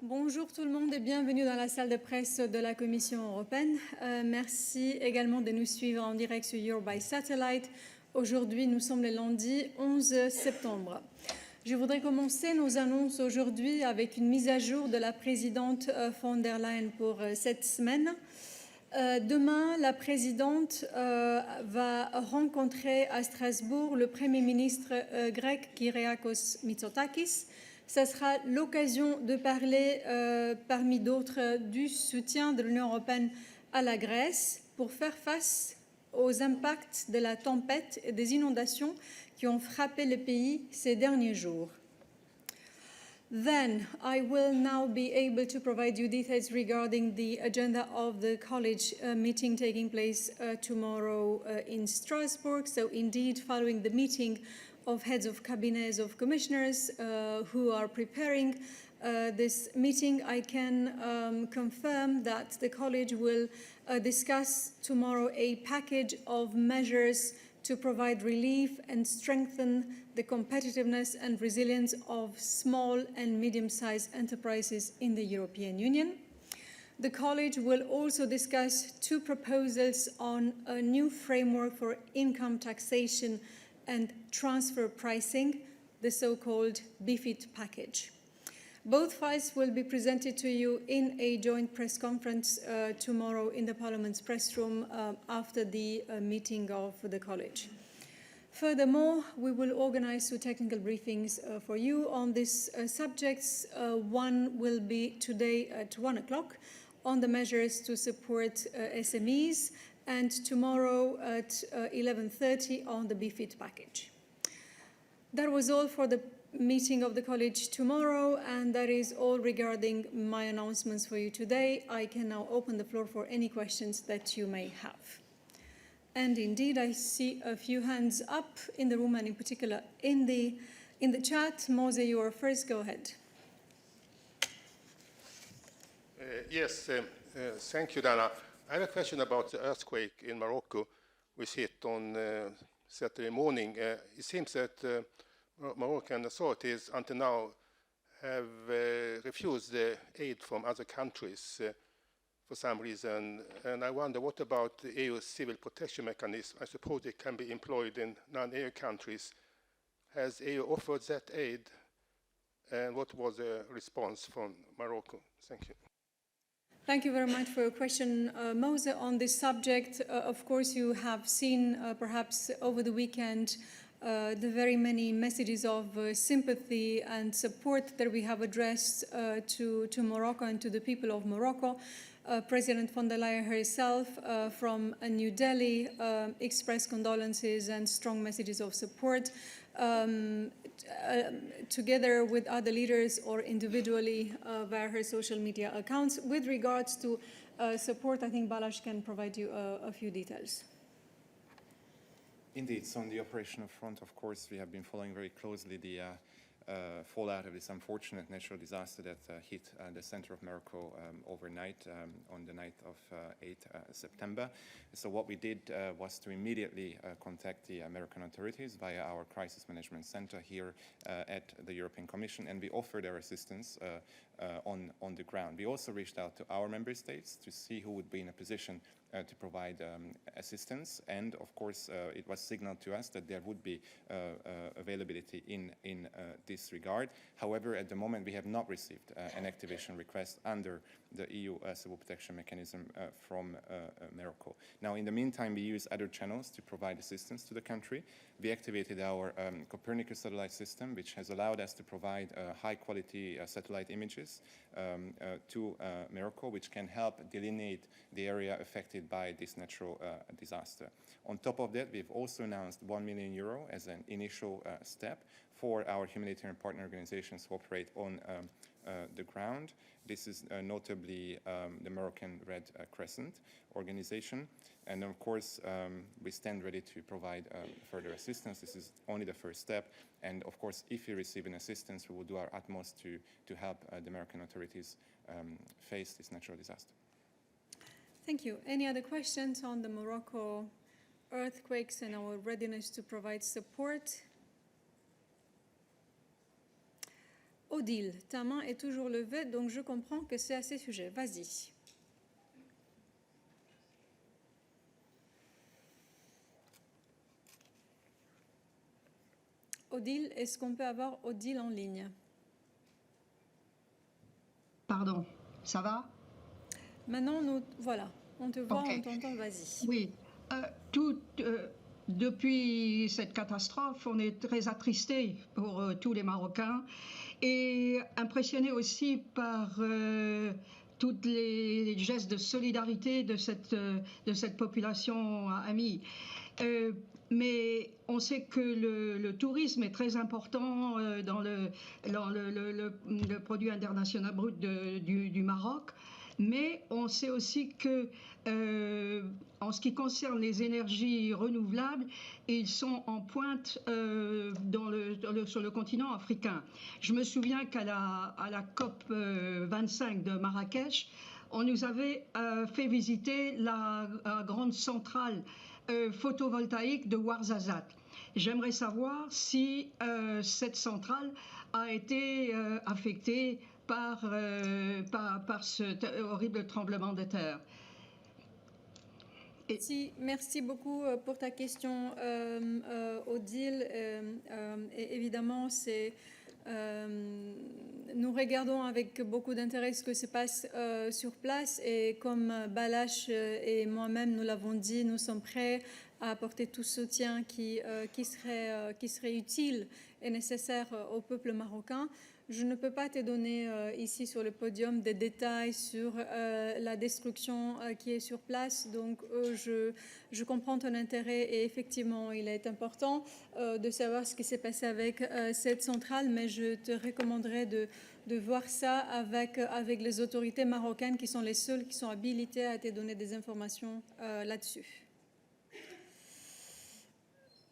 Bonjour tout le monde et bienvenue dans la salle de presse de la Commission européenne. Merci également de nous suivre en direct sur Europe by Satellite. Aujourd'hui, nous sommes le lundi 11 septembre. Je voudrais commencer nos annonces aujourd'hui avec une mise à jour de la présidente von der Leyen pour cette semaine. Demain, la présidente va rencontrer à Strasbourg le Premier ministre grec Kyriakos Mitsotakis. Ce sera l'occasion de parler, parmi d'autres, du soutien de l'Union européenne à la Grèce pour faire face aux impacts de la tempête et des inondations qui ont frappé le pays ces derniers jours. Then I will now be able to provide you details regarding the agenda of the college meeting taking place tomorrow in Strasbourg. So indeed, following the meeting of heads of cabinets of commissioners who are preparing this meeting, I can confirm that the college will discuss tomorrow a package of measures to provide relief and strengthen the competitiveness and resilience of small and medium-sized enterprises in the European Union. The college will also discuss two proposals on a new framework for income taxation and transfer pricing, the so-called BEFIT package. Both files will be presented to you in a joint press conference tomorrow in the Parliament's press room after the meeting of the college. Furthermore, we will organize two technical briefings for you on these subjects. One will be today at 1 o'clock on the measures to support SMEs, and tomorrow at 11:30 on the BEFIT package. That was all for the meeting of the college tomorrow, and that is all regarding my announcements for you today. I can now open the floor for any questions that you may have. And indeed, I see a few hands up in the room and in particular in the chat. Mose, you are first. Go ahead. Yes, thank you, Dana. I have a question about the earthquake in Morocco, which hit on Saturday morning. It seems that Moroccan authorities until now have refused aid from other countries for some reason. And I wonder, what about the EU civil protection mechanism? I suppose it can be employed in non-EU countries. Has EU offered that aid? And what was the response from Morocco? Thank you. Thank you very much for your question, Mose. On this subject, of course, you have seen perhaps over the weekend the very many messages of sympathy and support that we have addressed to Morocco and to the people of Morocco. President von der Leyen herself from New Delhi expressed condolences and strong messages of support. Together with other leaders or individually via her social media accounts. With regards to support, I think Balázs can provide you a few details. Indeed, so on the operational front, of course, we have been following very closely the fallout of this unfortunate natural disaster that hit the center of Morocco overnight on the night of 8 September. So what we did was to immediately contact the American authorities via our crisis management center here at the European Commission, and we offered our assistance on the ground. We also reached out to our member states to see who would be in a position to provide assistance, and of course it was signaled to us that there would be availability in this regard. However, at the moment we have not received an activation request under the EU Civil Protection Mechanism from Morocco. Now, in the meantime, we use other channels to provide assistance to the country. We activated our Copernicus satellite system, which has allowed us to provide high-quality satellite images to Morocco, which can help delineate the area affected by this natural disaster. On top of that, we've also announced €1 million as an initial step for our humanitarian partner organizations who operate on the ground. This is notably the Moroccan Red Crescent organization. And of course, we stand ready to provide further assistance. This is only the first step. And of course, if we receive an assistance, we will do our utmost to help the American authorities face this natural disaster. Thank you. Any other questions on the Morocco earthquakes and our readiness to provide support? Odile, ta main est toujours levée, donc je comprends que c'est à ce sujet. Vas-y. Odile, est-ce qu'on peut avoir Odile en ligne? Pardon, ça va? Maintenant, voilà, on te voit, Ok. on t'entend, vas-y. Oui. Depuis cette catastrophe, on est très attristés pour tous les Marocains et impressionnés aussi par tous les gestes de solidarité de cette population amie. Mais on sait que le tourisme est très important dans le produit international brut du Maroc. Mais on sait aussi que, en ce qui concerne les énergies renouvelables, ils sont en pointe sur le continent africain. Je me souviens qu'à la COP 25 de Marrakech, on nous avait fait visiter la grande centrale photovoltaïque de Ouarzazate. J'aimerais savoir si cette centrale a été affectée par ce horrible tremblement de terre. Merci beaucoup pour ta question, Odile. Et évidemment, nous regardons avec beaucoup d'intérêt ce que se passe sur place et comme Balach et moi-même nous l'avons dit, nous sommes prêts à apporter tout soutien qui serait utile et nécessaire au peuple marocain. Je ne peux pas te donner ici sur le podium des détails sur la destruction qui est sur place. Donc, je comprends ton intérêt et effectivement, il est important de savoir ce qui s'est passé avec cette centrale, mais je te recommanderais de voir ça avec les autorités marocaines qui sont les seules qui sont habilitées à te donner des informations là-dessus.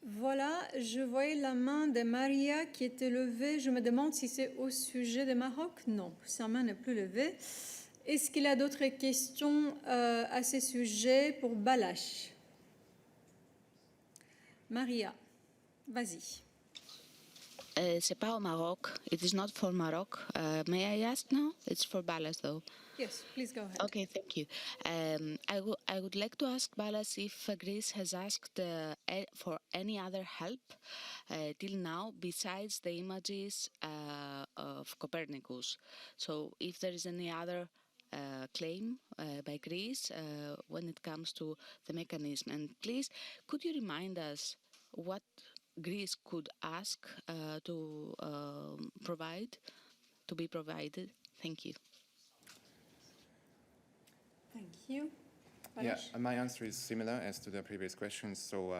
Voilà, je voyais la main de Maria qui était levée. Je me demande si c'est au sujet du Maroc. Non, sa main n'est plus levée. Est-ce qu'il y a d'autres questions à ce sujet pour Balach? Maria, vas-y. C'est pas au Maroc. It is not for Maroc. May I ask now? It's for Balas, though. Yes, please go ahead. Okay, thank you. I would like to ask Balas if Greece has asked for any other help till now besides the images of Copernicus. So if there is any other claim by Greece when it comes to the mechanism. And please, could you remind us what Greece could ask to be provided? Thank you. Thank you. Yeah, my answer is similar as to the previous questions. So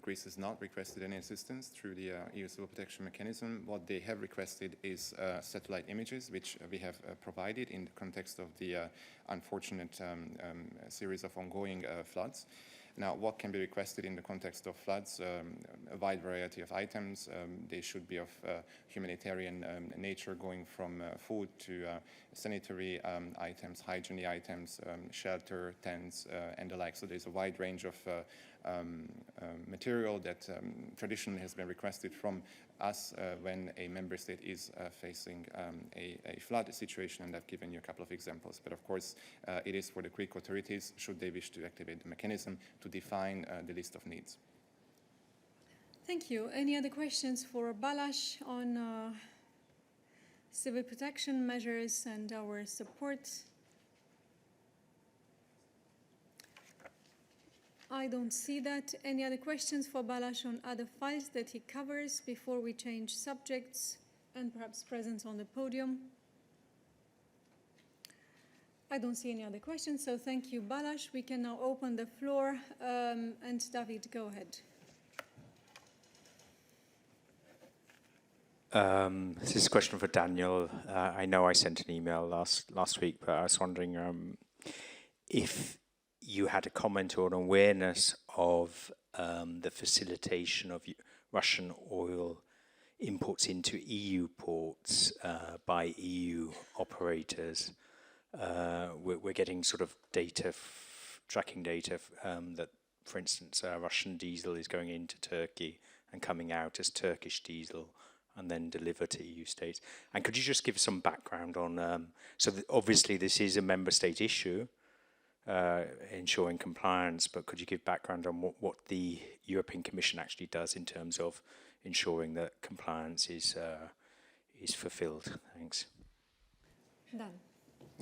Greece has not requested any assistance through the EU Civil Protection Mechanism. What they have requested is satellite images, which we have provided in the context of the unfortunate series of ongoing floods. Now, what can be requested in the context of floods? A wide variety of items. They should be of humanitarian nature, going from food to sanitary items, hygiene items, shelter, tents, and the like. So there's a wide range of material that traditionally has been requested from us when a member state is facing a flood situation, and I've given you a couple of examples. But of course, it is for the Greek authorities, should they wish to activate the mechanism, to define the list of needs. Thank you. Any other questions for Balach on civil protection measures and our support? I don't see that. Any other questions for Balach on other files that he covers before we change subjects and perhaps presence on the podium? I don't see any other questions, so thank you, Balach. We can now open the floor, and David, go ahead. This is a question for Daniel. I know I sent an email last week, but I was wondering if you had a comment or an awareness of the facilitation of Russian oil imports into EU ports by EU operators. We're getting sort of data, tracking data that, for instance, Russian diesel is going into Turkey and coming out as Turkish diesel. and then deliver to EU states. And could you just give some background on, obviously this is a member state issue, ensuring compliance, but could you give background on what the European Commission actually does in terms of ensuring that compliance is fulfilled? Thanks. Dan.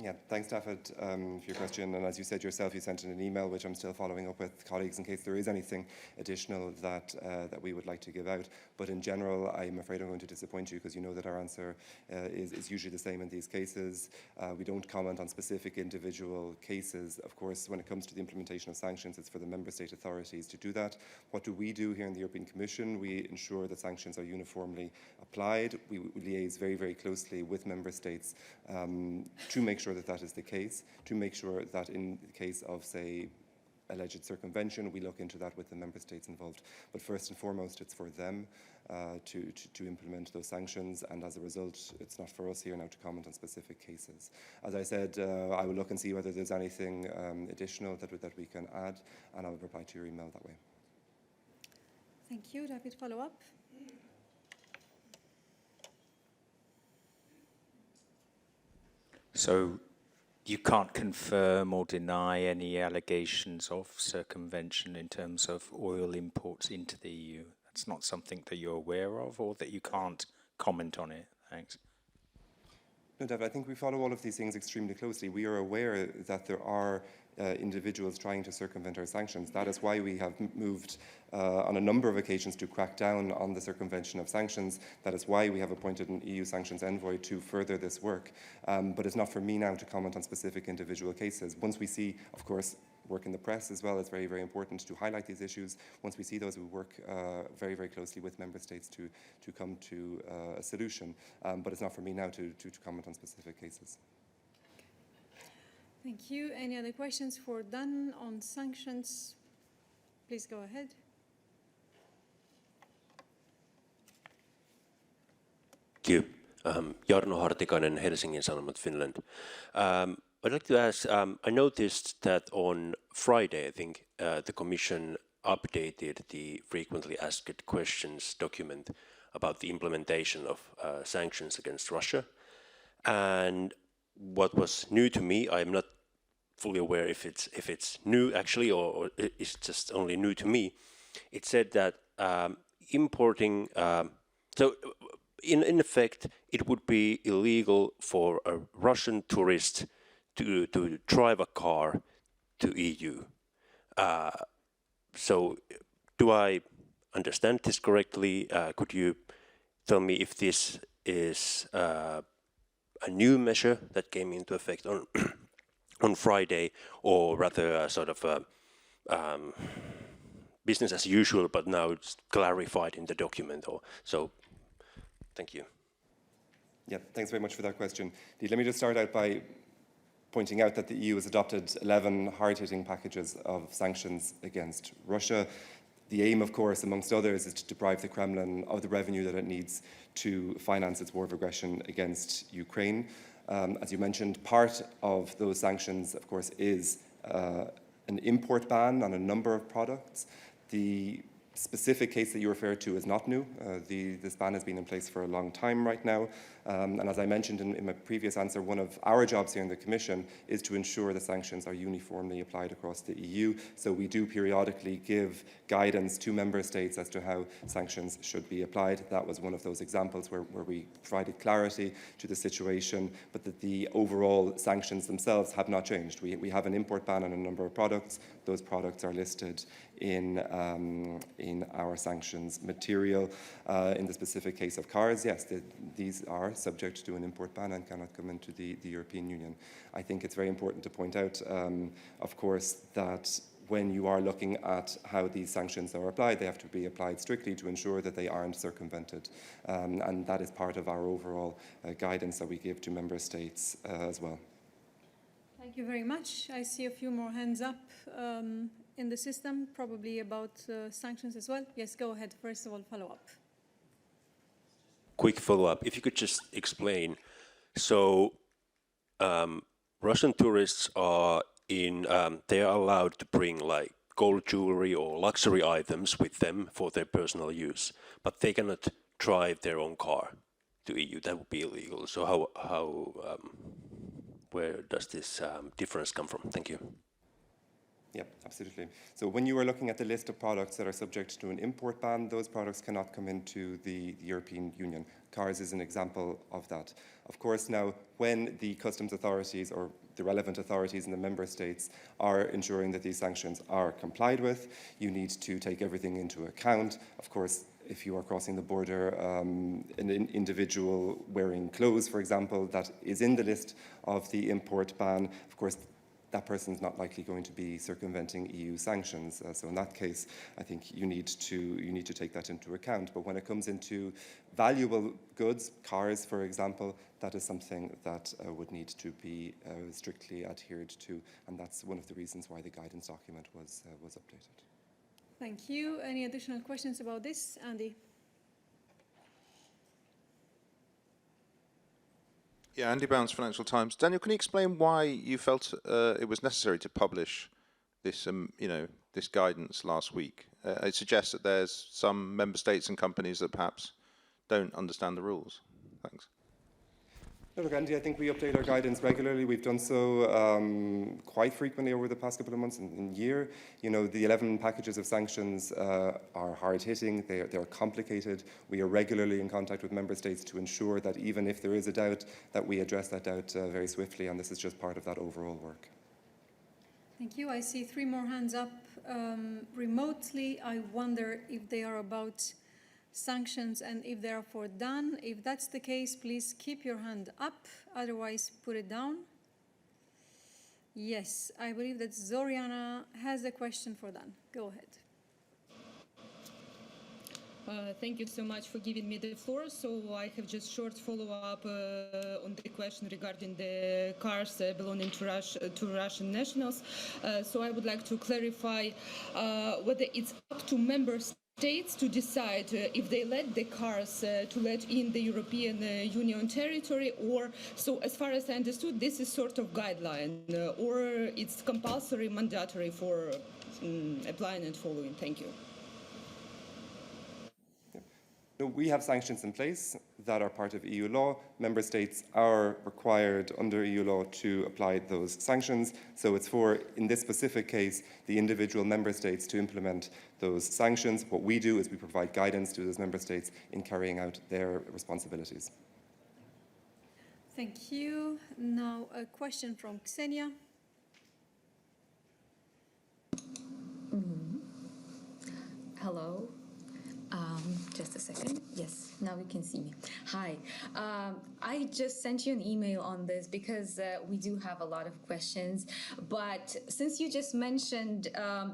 Yeah, thanks, David, for your question. And as you said yourself, you sent in an email, which I'm still following up with colleagues in case there is anything additional that we would like to give out. But in general, I'm afraid I'm going to disappoint you because you know that our answer is usually the same in these cases. We don't comment on specific individual cases. Of course, when it comes to the implementation of sanctions, it's for the member state authorities to do that. What do we do here in the European Commission? We ensure that sanctions are uniformly applied. We liaise very, very closely with member states to make sure that that is the case, to make sure that in the case of, say, alleged circumvention, we look into that with the member states involved. But first and foremost, it's for them to implement those sanctions, and as a result, it's not for us here now to comment on specific cases. As I said, I will look and see whether there's anything additional that we can add, and I will reply to your email that way. Thank you. David, follow up? So you can't confirm or deny any allegations of circumvention in terms of oil imports into the EU? That's not something that you're aware of, or that you can't comment on it? Thanks. No, David, I think we follow all of these things extremely closely. We are aware that there are individuals trying to circumvent our sanctions. That is why we have moved on a number of occasions to crack down on the circumvention of sanctions. That is why we have appointed an EU sanctions envoy to further this work. But it's not for me now to comment on specific individual cases. Once we see, of course, work in the press as well, it's very, very important to highlight these issues. Once we see those, we work very, very closely with member states to come to a solution. But it's not for me now to comment on specific cases. Thank you. Any other questions for Dan on sanctions? Please go ahead. Thank you. Jarno Hartikainen, Helsingin Sanomat, Finland. I'd like to ask, I noticed that on Friday, I think, the Commission updated the frequently asked questions document about the implementation of sanctions against Russia. And what was new to me, I'm not fully aware if it's new actually, or it's just only new to me. It said that importing, so in effect, it would be illegal for a Russian tourist to drive a car to EU. So do I understand this correctly? Could you tell me if this is a new measure that came into effect on Friday, or rather a sort of business as usual, but now it's clarified in the document? Or so. Thank you. Yeah, thanks very much for that question. Let me just start out by pointing out that the EU has adopted 11 hard-hitting packages of sanctions against Russia. The aim, of course, amongst others, is to deprive the Kremlin of the revenue that it needs to finance its war of aggression against Ukraine. As you mentioned, part of those sanctions, of course, is an import ban on a number of products. The specific case that you referred to is not new. This ban has been in place for a long time right now. And as I mentioned in my previous answer, one of our jobs here in the Commission is to ensure the sanctions are uniformly applied across the EU. So we do periodically give guidance to member states as to how sanctions should be applied. That was one of those examples where we provided clarity to the situation, but that the overall sanctions themselves have not changed. We have an import ban on a number of products. Those products are listed in our sanctions material. In the specific case of cars, yes, these are subject to an import ban and cannot come into the European Union. I think it's very important to point out, of course, that when you are looking at how these sanctions are applied, they have to be applied strictly to ensure that they aren't circumvented. And that is part of our overall guidance that we give to member states as well. Thank you very much. I see a few more hands up in the system, probably about sanctions as well. Yes, go ahead. First of all, follow up. Quick follow-up. If you could just explain. So Russian tourists are they are allowed to bring like gold jewelry or luxury items with them for their personal use, but they cannot drive their own car to EU. That would be illegal. So where does this difference come from? Thank you. Yeah, absolutely. So when you are looking at the list of products that are subject to an import ban, those products cannot come into the European Union. Cars is an example of that. Of course, now, when the customs authorities or the relevant authorities in the member states are ensuring that these sanctions are complied with, you need to take everything into account. Of course, if you are crossing the border, an individual wearing clothes, for example, that is in the list of the import ban, of course, that person is not likely going to be circumventing EU sanctions. So in that case, I think you need to take that into account. But when it comes into valuable goods, cars, for example, that is something that would need to be strictly adhered to, and that's one of the reasons why the guidance document was updated. Thank you. Any additional questions about this, Andy? Yeah, Andy Bounds, Financial Times. Daniel, can you explain why you felt it was necessary to publish this, this guidance last week? It suggests that there's some member states and companies that perhaps don't understand the rules. Thanks. Look, Andy, I think we update our guidance regularly. We've done so quite frequently over the past couple of months and year. You know, the 11 packages of sanctions are hard-hitting. They're complicated. We are regularly in contact with member states to ensure that even if there is a doubt, that we address that doubt very swiftly, and this is just part of that overall work. Thank you. I see 3 more hands up remotely. I wonder if they are about sanctions and if therefore done. If that's the case, please keep your hand up, otherwise put it down. Yes, I believe that Zoriana has a question for Dan. Go ahead. Thank you so much for giving me the floor. So I have just short follow-up on the question regarding the cars belonging to Russian nationals. So I would like to clarify whether it's up to member states to decide if they let the cars to let in the European Union territory, or, so as far as I understood, this is sort of guideline, or it's compulsory, mandatory for applying and following. Thank you. We have sanctions in place that are part of EU law. Member states are required under EU law to apply those sanctions. So it's for, in this specific case, the individual member states to implement those sanctions. What we do is we provide guidance to those member states in carrying out their responsibilities. Thank you. Now a question from Ksenia. Hello. Just a second. Yes, now you can see me. Hi. I just sent you an email on this because we do have a lot of questions. But since you just mentioned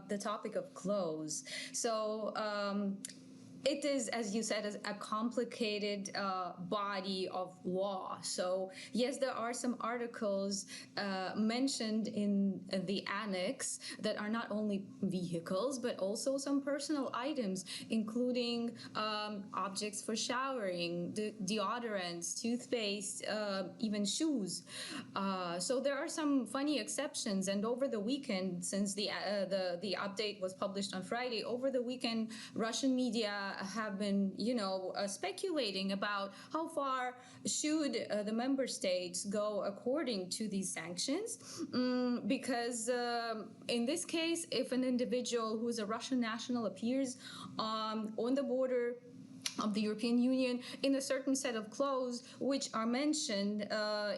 the topic of clothes, so it is, as you said, a complicated body of law. So yes, there are some articles mentioned in the annex that are not only vehicles, but also some personal items, including objects for showering, deodorants, toothpaste, even shoes. So there are some funny exceptions. And over the weekend, since the update was published on Friday, over the weekend, Russian media have been, speculating about how far should the member states go according to these sanctions. Because in this case, if an individual who is a Russian national appears on the border of the European Union in a certain set of clothes, which are mentioned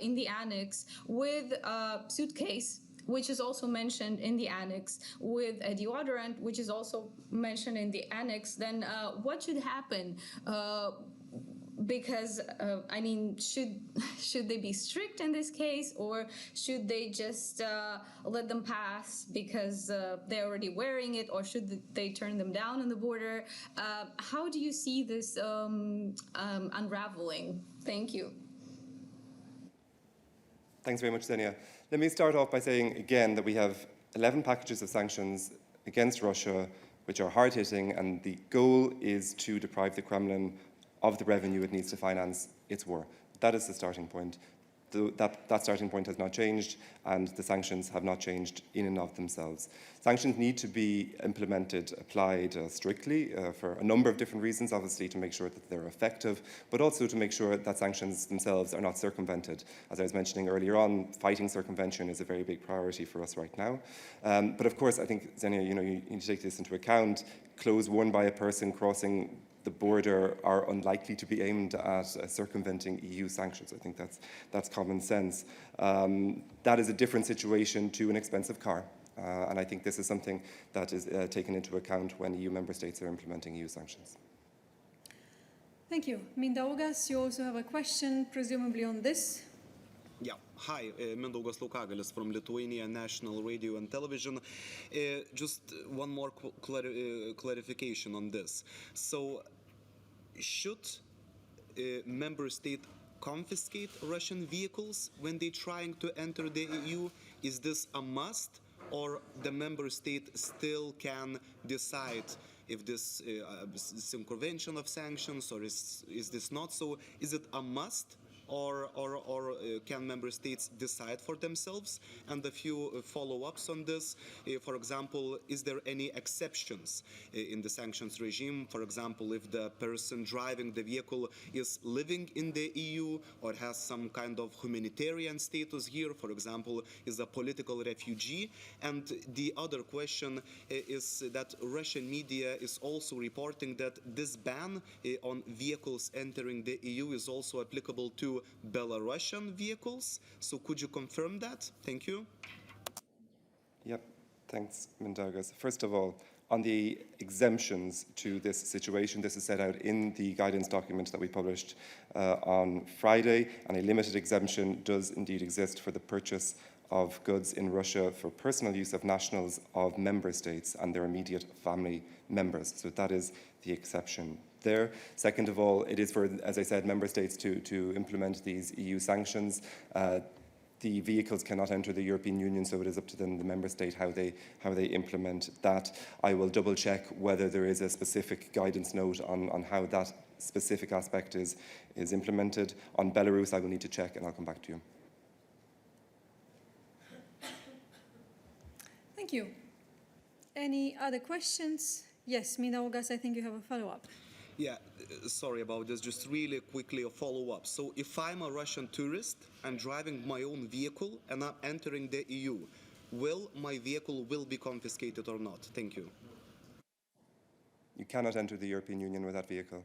in the annex, with a suitcase, which is also mentioned in the annex, with a deodorant, which is also mentioned in the annex, then what should happen? Because, should they be strict in this case, or should they just let them pass because they're already wearing it, or should they turn them down on the border? How do you see this unraveling? Thank you. Thanks very much, Zenia. Let me start off by saying again that we have 11 packages of sanctions against Russia, which are hard-hitting, and the goal is to deprive the Kremlin of the revenue it needs to finance its war. That is the starting point. that starting point has not changed, and the sanctions have not changed in and of themselves. Sanctions need to be implemented, applied strictly for a number of different reasons, obviously to make sure that they're effective, but also to make sure that sanctions themselves are not circumvented. As I was mentioning earlier on, fighting circumvention is a very big priority for us right now. But of course, I think, Xenia, you need to take this into account. Clothes worn by a person crossing the border are unlikely to be aimed at circumventing EU sanctions. I think that's common sense. That is a different situation to an expensive car. And I think this is something that is taken into account when EU member states are implementing EU sanctions. Thank you. Mindaugas, you also have a question, presumably on this. Yeah. Hi, Mindaugas Laukagalis from Lithuania National Radio and Television. Just one more clarification on this. So, should member state confiscate Russian vehicles when they're trying to enter the EU? Is this a must, or the member state still can decide if this is circumvention of sanctions, or is this not? So, is it a must? Or can member states decide for themselves? And a few follow-ups on this. For example, is there any exceptions in the sanctions regime? For example, if the person driving the vehicle is living in the EU or has some kind of humanitarian status here, for example, is a political refugee. And the other question is that Russian media is also reporting that this ban on vehicles entering the EU is also applicable to Belarusian vehicles. So could you confirm that? Thank you. Yep, thanks, Mindaugas. First of all, on the exemptions to this situation, this is set out in the guidance document that we published on Friday, and a limited exemption does indeed exist for the purchase of goods in Russia for personal use of nationals of member states and their immediate family members. So that is the exception there. Second of all, it is for, as I said, member states to implement these EU sanctions. The vehicles cannot enter the European Union, so it is up to them, the member state, how they implement that. I will double check whether there is a specific guidance note on how that specific aspect is implemented. On Belarus, I will need to check and I'll come back to you. Thank you. Any other questions? Yes, Mindaugas, I think you have a follow-up. Yeah, sorry about this, just really quickly a follow-up. So if I'm a Russian tourist, I'm driving my own vehicle and I'm entering the EU, will my vehicle be confiscated or not? Thank you. You cannot enter the European Union with that vehicle.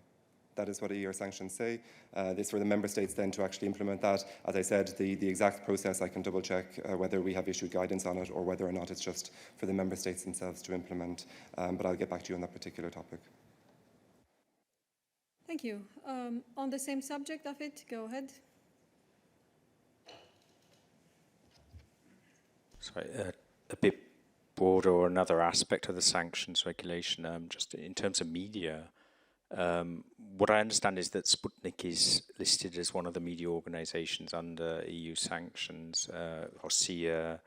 That is what EU sanctions say. It's for the member states then to actually implement that. As I said, the exact process, I can double check whether we have issued guidance on it or whether or not it's just for the member states themselves to implement. But I'll get back to you on that particular topic. Thank you. On the same subject, David, go ahead. Sorry, a bit broader or another aspect of the sanctions regulation, just in terms of media. What I understand is that Sputnik is listed as one of the media organizations under EU sanctions, Rossiya,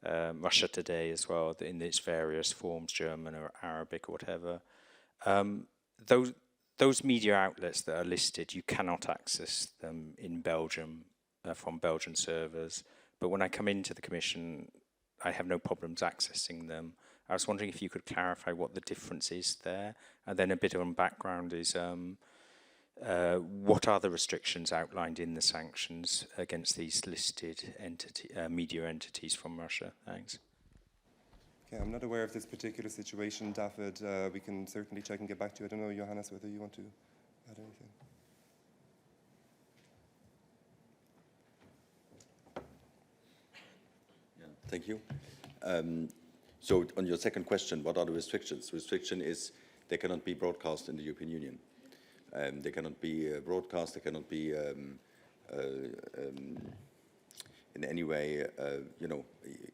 Russia Today as well, in its various forms, German or Arabic or whatever. Those media outlets that are listed, you cannot access them in Belgium from Belgian servers. But when I come into the Commission, I have no problems accessing them. I was wondering if you could clarify what the difference is there. And then a bit on background is, what are the restrictions outlined in the sanctions against these listed media entities from Russia? Thanks. Okay, I'm not aware of this particular situation, David. We can certainly check and get back to you. I don't know, Johannes, whether you want to add anything. Yeah, thank you. So on your second question, what are the restrictions? The restriction is they cannot be broadcast in the European Union. They cannot be broadcast, they cannot be in any way,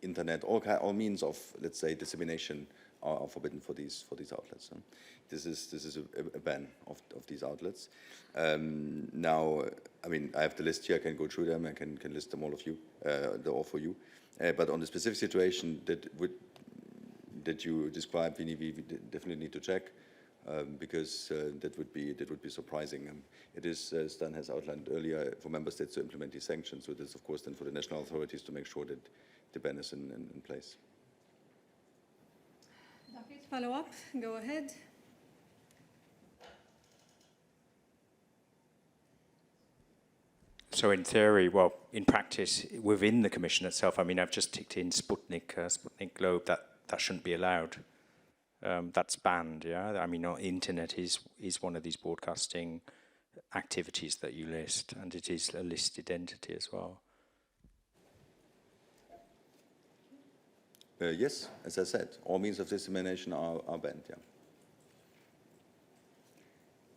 internet, all means of, let's say, dissemination are forbidden for these outlets. This is a ban of these outlets. Now, I mean, I have the list here. I can go through them. I can list them all for you. But on the specific situation that you described, we definitely need to check. because that would be surprising. It is, as Dan has outlined earlier, for member states to implement these sanctions. So it is, of course, then for the national authorities to make sure that the ban is in place. David, follow up. Go ahead. So in theory, well, in practice, within the Commission itself, I mean, I've just ticked in Sputnik Globe, that shouldn't be allowed. That's banned, yeah? I mean, internet is one of these broadcasting activities that you list, and it is a listed entity as well. Yes, as I said, all means of dissemination are banned, yeah.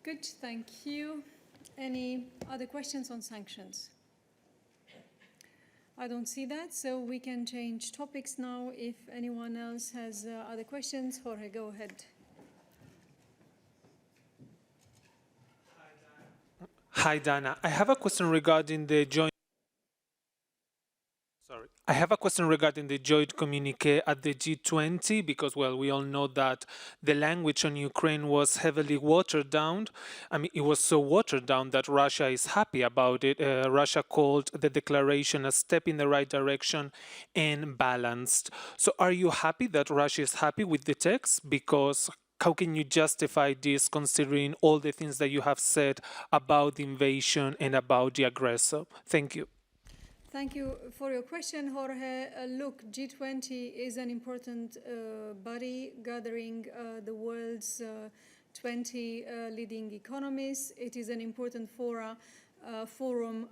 Good, thank you. Any other questions on sanctions? I don't see that, so we can change topics now. If anyone else has other questions, Jorge, go ahead. Hi, Dana. I have a question regarding the joint communique at the G20 because, well, we all know that the language on Ukraine was heavily watered down. I mean, it was so watered down that Russia is happy about it. Russia called the declaration a step in the right direction and balanced. So are you happy that Russia is happy with the text? Because how can you justify this considering all the things that you have said about the invasion and about the aggressor? Thank you. Thank you for your question, Jorge. Look, G20 is an important body gathering the world's 20 leading economies. It is an important forum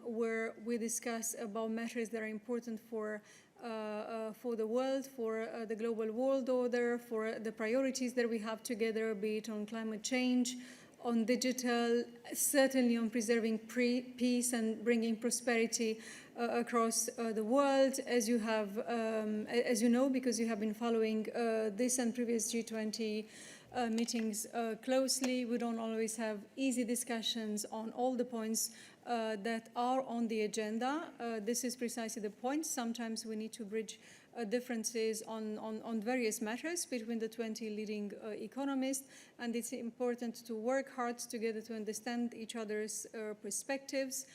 where we discuss about matters that are important for the world, for the global world order, for the priorities that we have together, be it on climate change, on digital, certainly on preserving peace and bringing prosperity across the world. As you know, because you have been following this and previous G20 meetings closely, we don't always have easy discussions on all the points that are on the agenda. This is precisely the point. Sometimes we need to bridge differences on various matters between the 20 leading economists, and it's important to work hard together to understand each other's perspectives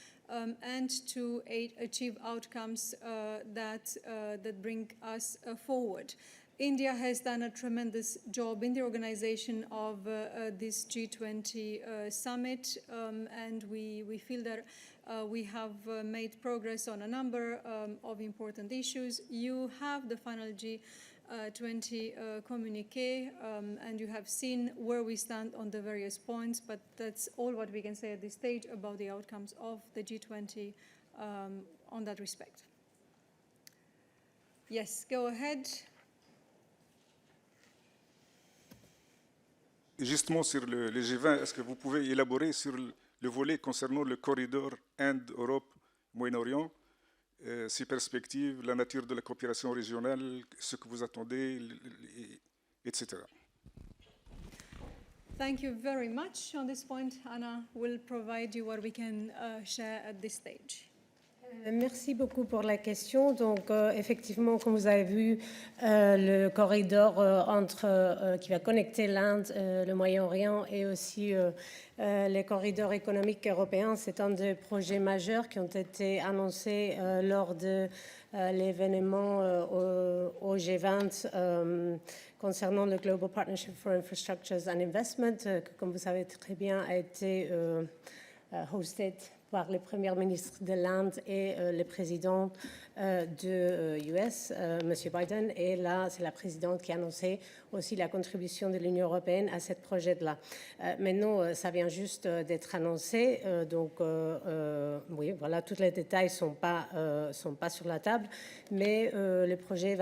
and to achieve outcomes that bring us forward. India has done a tremendous job in the organization of this G20 summit, and we feel that we have made progress on a number of important issues. You have the final G20 communique, and you have seen where we stand on the various points, but that's all what we can say at this stage about the outcomes of the G20 on that respect. Yes, go ahead. Justement, sur le G20, est-ce que vous pouvez élaborer sur le volet concernant le corridor Inde-Europe, Moyen-Orient, ses perspectives, la nature de la coopération régionale, ce que vous attendez, etc. Thank you very much. On this point, Anna will provide you what we can share at this stage. Merci beaucoup pour la question. Donc, effectivement, comme vous avez vu, le corridor qui va connecter l'Inde, le Moyen-Orient et aussi les corridors économiques européens, c'est un des projets majeurs qui ont été annoncés lors de l'événement au G20 concernant le Global Partnership for Infrastructures and Investment, qui, comme vous savez très bien, a été hosted par le Premier ministre de l'Inde et le président de US, M. Biden. Et là, c'est la présidente qui a annoncé aussi la contribution de l'Union européenne à ce projet-là. Maintenant, ça vient juste d'être annoncé. Donc, oui, voilà, tous les détails ne sont pas sur la table. Mais le projet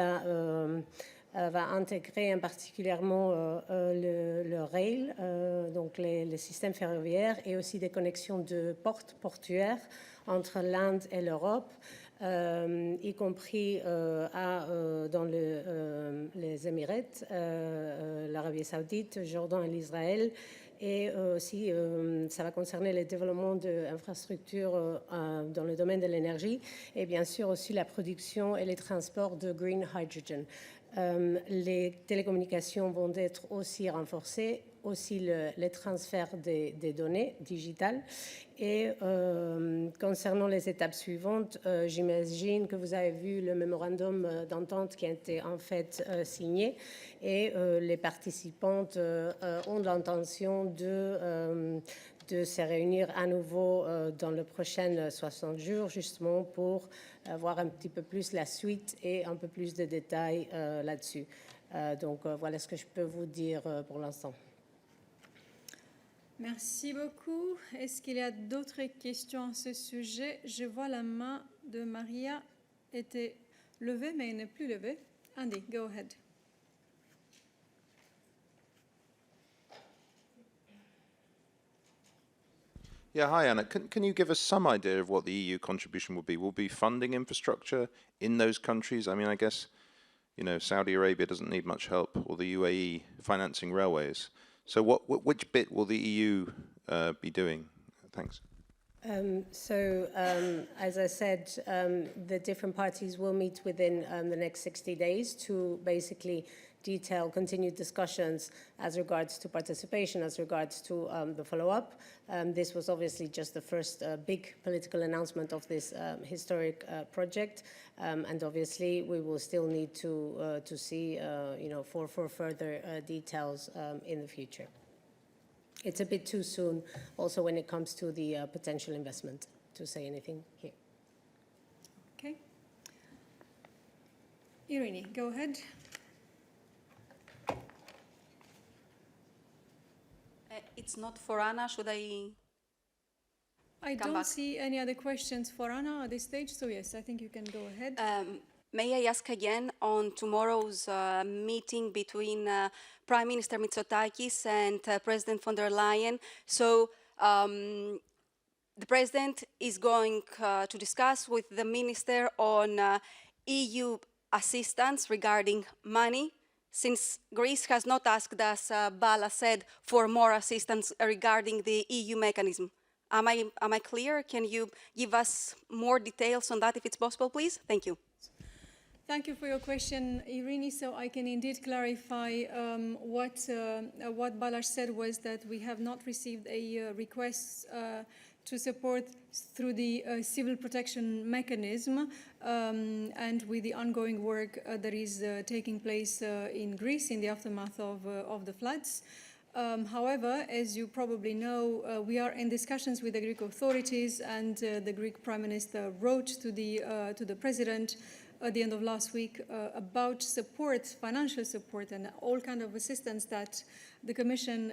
va intégrer particulièrement le rail, donc les systèmes ferroviaires, et aussi des connexions de portuaires entre l'Inde et l'Europe, y compris dans les Émirats, l'Arabie saoudite, Jordan et l'Israël. Et aussi, ça va concerner le développement d'infrastructures dans le domaine de l'énergie et bien sûr aussi la production et les transports de green hydrogen. Les télécommunications vont être aussi renforcées aussi les transferts des données digitales. Et concernant les étapes suivantes, j'imagine que vous avez vu le mémorandum d'entente qui a été en fait signé, et les participantes ont l'intention de se réunir à nouveau dans les prochaines 60 jours, justement pour voir un petit peu plus la suite et un peu plus de détails là-dessus. Donc voilà ce que je peux vous dire pour l'instant. Merci beaucoup. Est-ce qu'il y a d'autres questions à ce sujet? Je vois la main de Maria était levée, mais elle n'est plus levée. Andy, go ahead. Yeah, hi Anna. Can you give us some idea of what the EU contribution will be? Will be funding infrastructure in those countries? I mean, I guess, you know, Saudi Arabia doesn't need much help, or the UAE financing railways. So which bit will the EU be doing? Thanks. As I said, the different parties will meet within the next 60 days to basically detail continued discussions as regards to participation, as regards to the follow-up. This was obviously just the first big political announcement of this historic project, and obviously we will still need to see, for further details in the future. It's a bit too soon, also when it comes to the potential investment, to say anything here. Okay. Irini, go ahead. It's not for Anna. Should I don't back? see any other questions for Anna at this stage, so yes, I think you can go ahead. May I ask again on tomorrow's meeting between Prime Minister Mitsotakis and President von der Leyen? So the President is going to discuss with the Minister on EU assistance regarding money, since Greece has not asked, as Bala said, for more assistance regarding the EU mechanism. Am I clear? Can you give us more details on that if it's possible, please? Thank you. Thank you for your question, Irini. So I can indeed clarify what Balázs said was that we have not received a request to support through the civil protection mechanism and with the ongoing work that is taking place in Greece in the aftermath of the floods. However, as you probably know, we are in discussions with the Greek authorities, and the Greek Prime Minister wrote to the President at the end of last week about support, financial support, and all kind of assistance that the Commission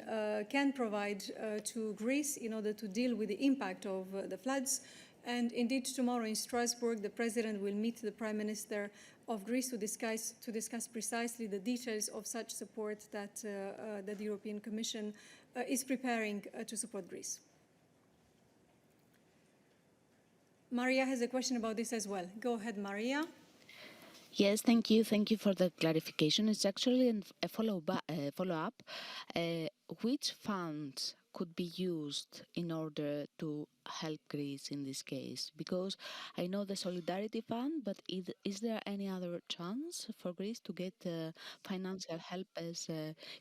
can provide to Greece in order to deal with the impact of the floods. And indeed, tomorrow in Strasbourg, the President will meet the Prime Minister of Greece to discuss precisely the details of such support that the European Commission is preparing to support Greece. Maria has a question about this as well. Go ahead, Maria. Yes, thank you. Thank you for the clarification. It's actually a follow-up. Which funds could be used in order to help Greece in this case? Because I know the Solidarity Fund, but is there any other chance for Greece to get financial help, as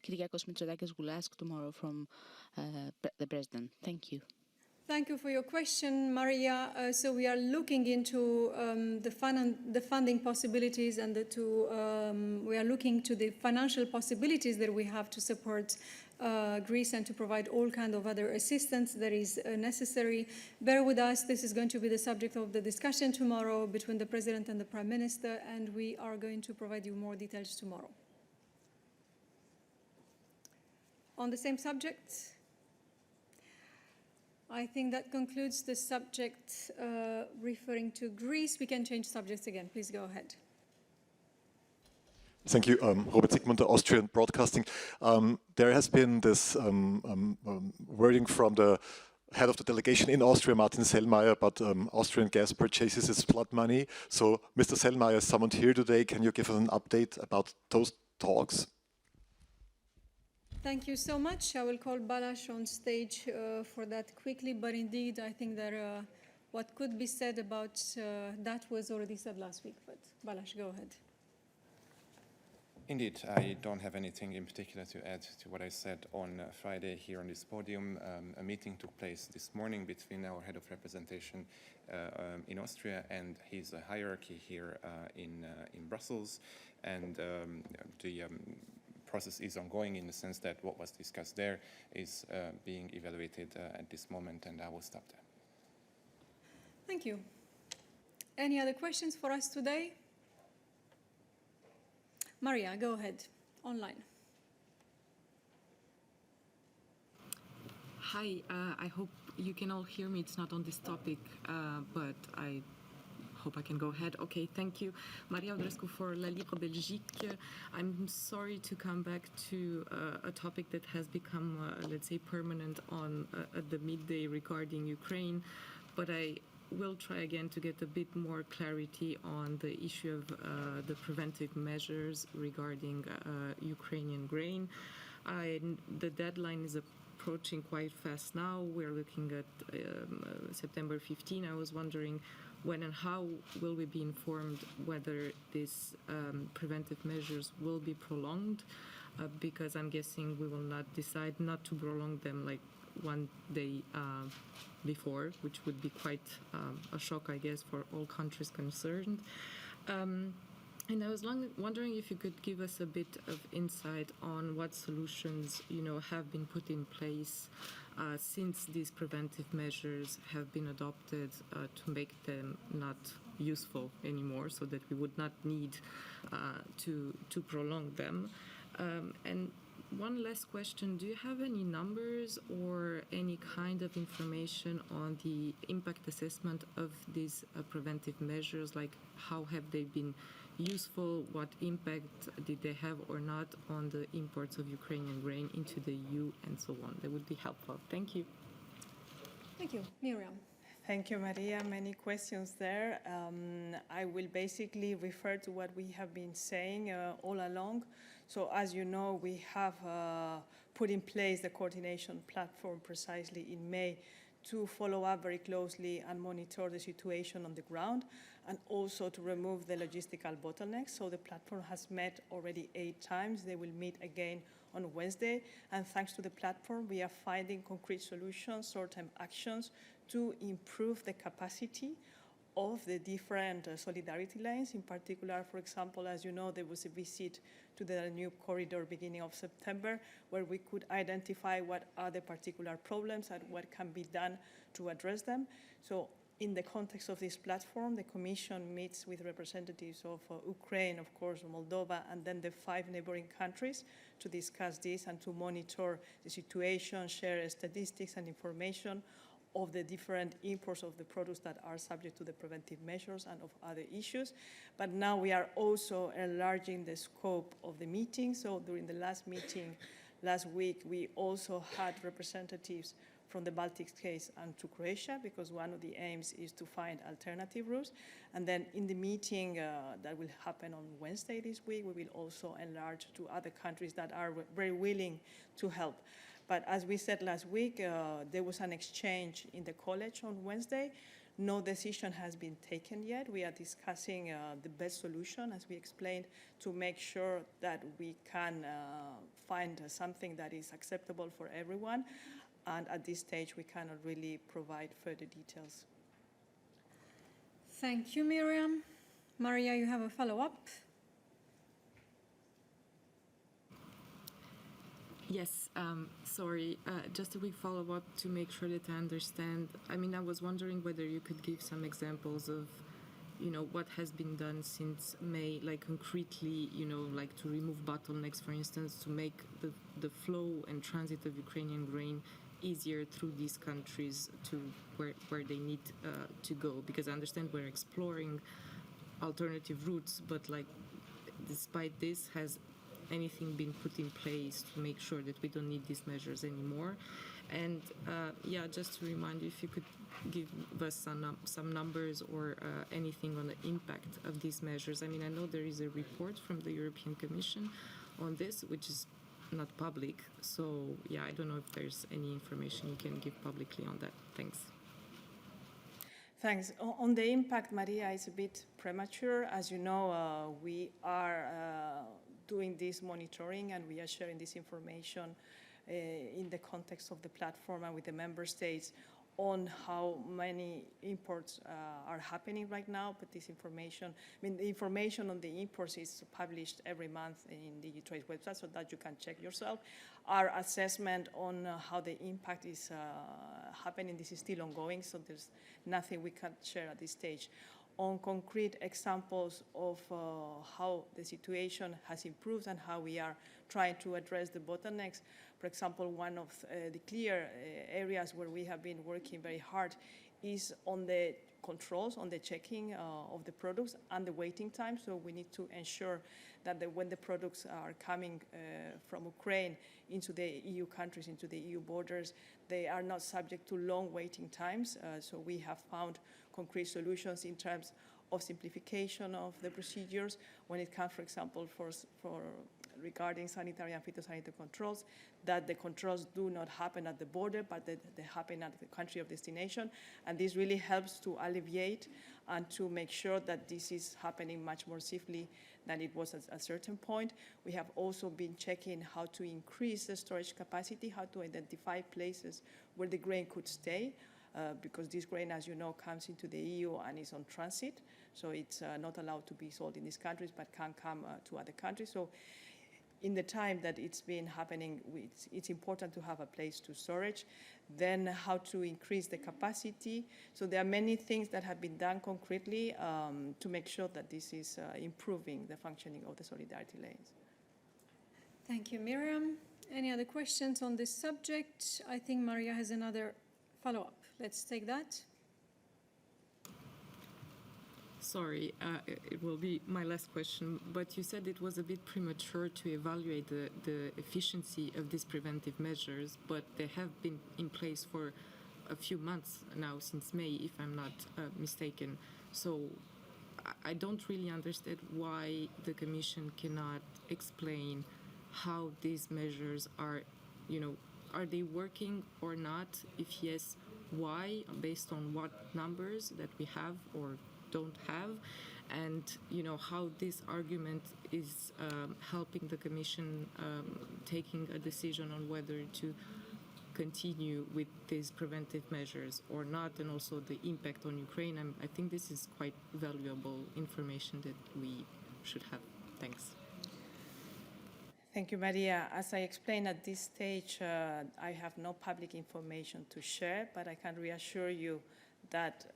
Kyriakos Mitsotakis will ask tomorrow from the President? Thank you. Thank you for your question, Maria. So we are looking into the funding possibilities, and we are looking to the financial possibilities that we have to support Greece and to provide all kind of other assistance that is necessary. Bear with us. This is going to be the subject of the discussion tomorrow between the President and the Prime Minister, and we are going to provide you more details tomorrow. On the same subject, I think that concludes the subject referring to Greece. We can change subjects again. Please go ahead. Thank you. Robert Sigmund, Austrian Broadcasting. There has been this wording from the head of the delegation in Austria, Martin Sellmayr, about Austrian gas purchases as flood money. So, Mr. Sellmayr is summoned here today. Can you give us an update about those talks? Thank you so much. I will call Balázs on stage for that quickly, but indeed I think that what could be said about that was already said last week, but Balázs, go ahead. Indeed, I don't have anything in particular to add to what I said on Friday here on this podium. A meeting took place this morning between our head of representation in Austria and his hierarchy here in Brussels, and the process is ongoing in the sense that what was discussed there is being evaluated at this moment, and I will stop there. Thank you. Any other questions for us today? Maria, go ahead, online. Hi, I hope you can all hear me. It's not on this topic, but I hope I can go ahead. Okay, thank you. Maria Odrescu for La Libre Belgique. I'm sorry to come back to a topic that has become, let's say, permanent on at the midday regarding Ukraine, but I will try again to get a bit more clarity on the issue of the preventive measures regarding Ukrainian grain. The deadline is approaching quite fast now. We're looking at September 15. I was wondering when and how will we be informed whether these preventive measures will be prolonged, because I'm guessing we will not decide not to prolong them like one day before, which would be quite a shock, I guess, for all countries concerned. And I was wondering if you could give us a bit of insight on what solutions, have been put in place since these preventive measures have been adopted to make them not useful anymore, so that we would not need to prolong them. And one last question, do you have any numbers or any kind of information on the impact assessment of these preventive measures, like how have they been useful, what impact did they have or not on the imports of Ukrainian grain into the EU and so on? That would be helpful. Thank you. Thank you. Miriam. Thank you, Maria. Many questions there. I will basically refer to what we have been saying all along. So as you know, we have put in place the coordination platform precisely in May to follow up very closely and monitor the situation on the ground, and also to remove the logistical bottlenecks. So the platform has met already 8 times. They will meet again on Wednesday. And thanks to the platform, we are finding concrete solutions, short-term actions to improve the capacity of the different solidarity lines. In particular, for example, as you know, there was a visit to the new corridor beginning of September, where we could identify what are the particular problems and what can be done to address them. So in the context of this platform, the Commission meets with representatives of Ukraine, of course, Moldova, and then the 5 neighboring countries to discuss this and to monitor the situation, share statistics and information of the different imports of the products that are subject to the preventive measures and of other issues. But now we are also enlarging the scope of the meeting. So during the last meeting last week, we also had representatives from the Baltic states and to Croatia, because one of the aims is to find alternative routes. And then in the meeting that will happen on Wednesday this week, we will also enlarge to other countries that are very willing to help. But as we said last week, there was an exchange in the college on Wednesday. No decision has been taken yet. We are discussing the best solution, as we explained, to make sure that we can find something that is acceptable for everyone. And at this stage, we cannot really provide further details. Thank you, Miriam. Maria, you have a follow-up? Yes, sorry, just a quick follow-up to make sure that I understand. I mean, I was wondering whether you could give some examples of, what has been done since May, like concretely, like to remove bottlenecks, for instance, to make the flow and transit of Ukrainian grain easier through these countries to where they need to go. Because I understand we're exploring alternative routes, but like, despite this, has anything been put in place to make sure that we don't need these measures anymore? And yeah, just to remind you, if you could give us some numbers or anything on the impact of these measures. I mean, I know there is a report from the European Commission on this, which is not public. So yeah, I don't know if there's any information you can give publicly on that. Thanks. Thanks. On the impact, Maria, it's a bit premature. As you know, we are doing this monitoring, and we are sharing this information in the context of the platform and with the member states on how many imports are happening right now. But this information, I mean, the information on the imports is published every month in the Trade website, so that you can check yourself. Our assessment on how the impact is happening, this is still ongoing, so there's nothing we can share at this stage. On concrete examples of how the situation has improved and how we are trying to address the bottlenecks. For example, one of the clear areas where we have been working very hard is on the controls, on the checking of the products and the waiting time. So we need to ensure that when the products are coming from Ukraine into the EU countries, into the EU borders, they are not subject to long waiting times. So we have found concrete solutions in terms of simplification of the procedures when it comes, for example, for regarding sanitary and phytosanitary controls, that the controls do not happen at the border, but that they happen at the country of destination. And this really helps to alleviate and to make sure that this is happening much more safely than it was at a certain point. We have also been checking how to increase the storage capacity, how to identify places where the grain could stay, because this grain, as you know, comes into the EU and is on transit. So it's not allowed to be sold in these countries, but can come to other countries. So in the time that it's been happening, it's important to have a place to storage. Then how to increase the capacity. So there are many things that have been done concretely to make sure that this is improving the functioning of the solidarity lanes. Thank you, Miriam. Any other questions on this subject? I think Maria has another follow-up. Let's take that. Sorry, it will be my last question, but you said it was a bit premature to evaluate the efficiency of these preventive measures, but they have been in place for a few months now, since May, if I'm not mistaken. So I don't really understand why the Commission cannot explain how these measures are, are they working or not? If yes, why, based on what numbers that we have or don't have, and how this argument is helping the Commission taking a decision on whether to continue with these preventive measures or not, and also the impact on Ukraine. I think this is quite valuable information that we should have. Thanks. Thank you, Maria. As I explained at this stage, I have no public information to share, but I can reassure you that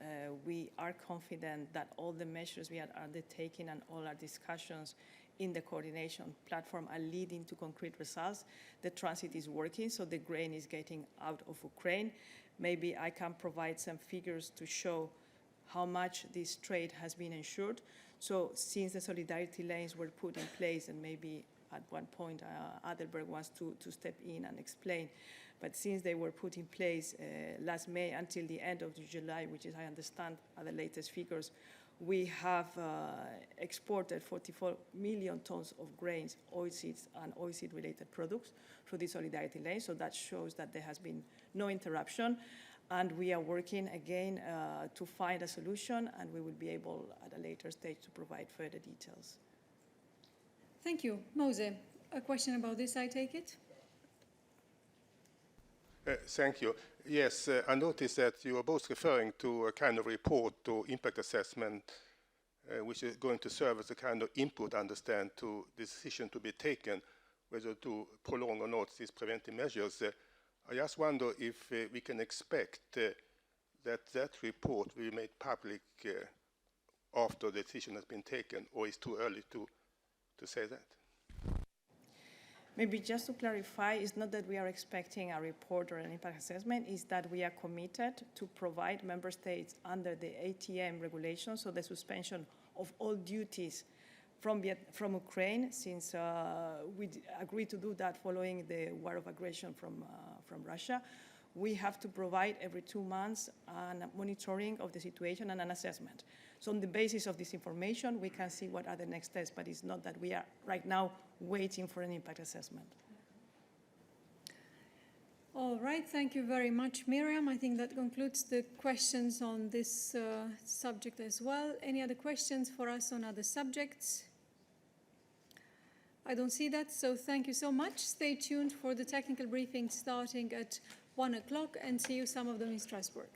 we are confident that all the measures we are undertaking and all our discussions in the coordination platform are leading to concrete results. The transit is working, so the grain is getting out of Ukraine. Maybe I can provide some figures to show how much this trade has been ensured. So since the solidarity lanes were put in place, and maybe at one point Adelberg wants to step in and explain, but since they were put in place last May until the end of July, which is, I understand, are the latest figures, we have exported 44 million tons of grains, oilseeds, and oilseed-related products through the solidarity lane. So that shows that there has been no interruption. And we are working again to find a solution, and we will be able at a later stage to provide further details. Thank you. Mose, a question about this, I take it? Thank you. Yes, I noticed that you are both referring to a kind of report or impact assessment, which is going to serve as a kind of input, I understand, to the decision to be taken, whether to prolong or not these preventive measures. I just wonder if we can expect that report will be made public after the decision has been taken, or is it too early to say that? Maybe just to clarify, it's not that we are expecting a report or an impact assessment, it's that we are committed to provide member states under the ATM regulation, so the suspension of all duties from Ukraine, since we agreed to do that following the war of aggression from Russia. We have to provide every 2 months a monitoring of the situation and an assessment. So on the basis of this information, we can see what are the next steps, but it's not that we are right now waiting for an impact assessment. All right, thank you very much, Miriam. I think that concludes the questions on this subject as well. Any other questions for us on other subjects? I don't see that, so thank you so much. Stay tuned for the technical briefing starting at 1 o'clock, and see you, some of them, in Strasbourg.